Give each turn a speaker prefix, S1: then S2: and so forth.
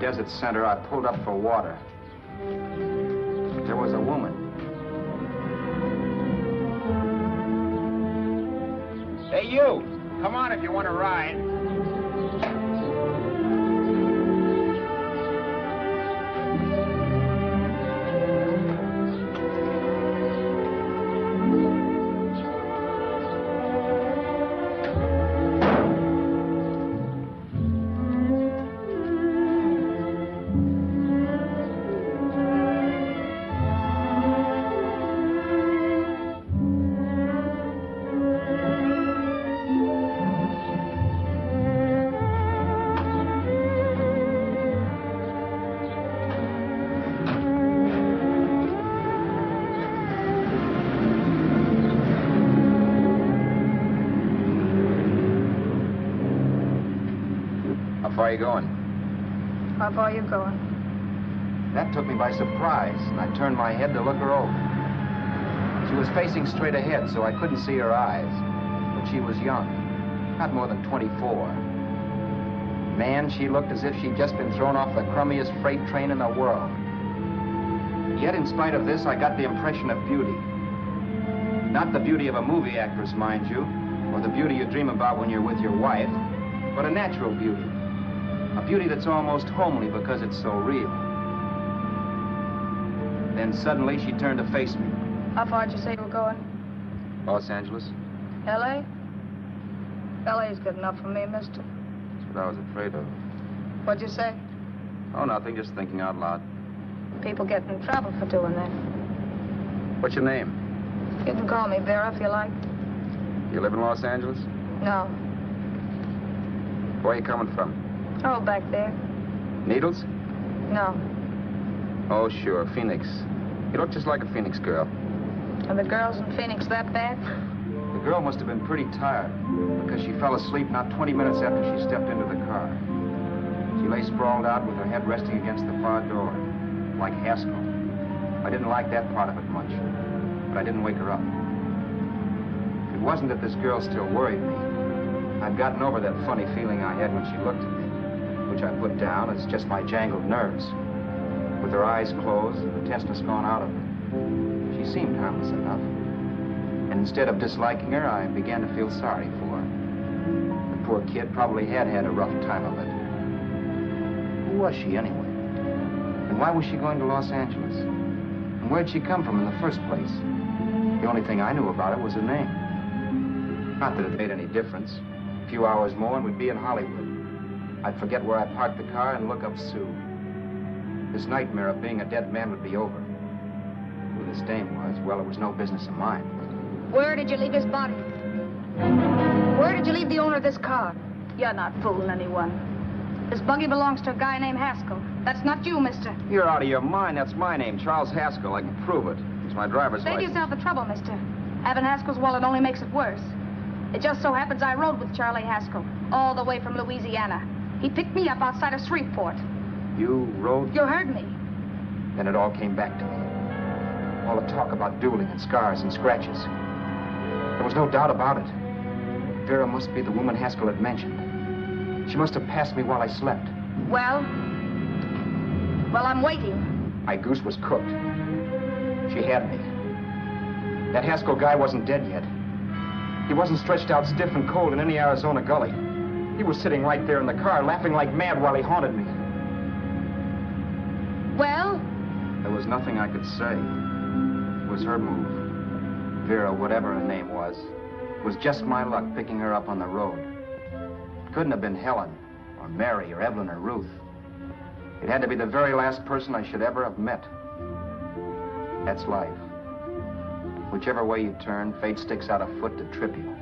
S1: desert center, I pulled up for water. There was a woman. Hey, you! Come on if you want to ride. How far are you going?
S2: How far are you going?
S1: That took me by surprise, and I turned my head to look her over. She was facing straight ahead, so I couldn't see her eyes. But she was young, not more than 24. Man, she looked as if she'd just been thrown off the crummiest freight train in the world. Yet, in spite of this, I got the impression of beauty. Not the beauty of a movie actress, mind you, or the beauty you dream about when you're with your wife, but a natural beauty. A beauty that's almost homely because it's so real. Then suddenly she turned to face me.
S2: How far did you say you were going?
S1: Los Angeles?
S2: L.A.? L.A.'s good enough for me, mister.
S1: That's what I was afraid of.
S2: What'd you say?
S1: Oh, nothing, just thinking out loud.
S2: People get in trouble for doing that.
S1: What's your name?
S2: You can call me Vera if you like.
S1: You live in Los Angeles?
S2: No.
S1: Where are you coming from?
S2: Oh, back there.
S1: Needles?
S2: No.
S1: Oh, sure, Phoenix. You look just like a Phoenix girl.
S2: Are the girls in Phoenix that bad?
S1: The girl must have been pretty tired, because she fell asleep not 20 minutes after she stepped into the car. She lay sprawled out with her head resting against the far door, like Haskell. I didn't like that part of it much, but I didn't wake her up. It wasn't that this girl still worried me. I'd gotten over that funny feeling I had when she looked at me, which I put down as just my jangled nerves. With her eyes closed and the tenseness gone out of her, she seemed harmless enough. And instead of disliking her, I began to feel sorry for her. The poor kid probably had had a rough time of it. Who was she, anyway? And why was she going to Los Angeles? And where'd she come from in the first place? The only thing I knew about her was her name. Not that it made any difference. A few hours more and we'd be in Hollywood. I'd forget where I parked the car and look up Sue. This nightmare of being a dead man would be over. Who this dame was, well, it was no business of mine.
S2: Where did you leave his body? Where did you leave the owner of this car? You're not fooling anyone. This buggy belongs to a guy named Haskell. That's not you, mister.
S1: You're out of your mind. That's my name, Charles Haskell. I can prove it. It's my driver's
S2: Save
S1: license.
S2: yourself the trouble, mister. Having Haskell's wallet only makes it worse. It just so happens I rode with Charlie Haskell all the way from Louisiana. He picked me up outside of Shreveport.
S1: You rode?
S2: You heard me.
S1: Then it all came back to me. All the talk about dueling and scars and scratches. There was no doubt about it. Vera must be the woman Haskell had mentioned. She must have passed me while I slept.
S2: Well, I'm waiting.
S1: My goose was cooked. She had me. That Haskell guy wasn't dead yet. He wasn't stretched out stiff and cold in any Arizona gully. He was sitting right there in the car, laughing like mad while he haunted me.
S2: Well?
S1: There was nothing I could say. It was her move. Vera, whatever her name was just my luck picking her up on the road. It couldn't have been Helen, or Mary, or Evelyn, or Ruth. It had to be the very last person I should ever have met. That's life. Whichever way you turn, fate sticks out a foot to trip you.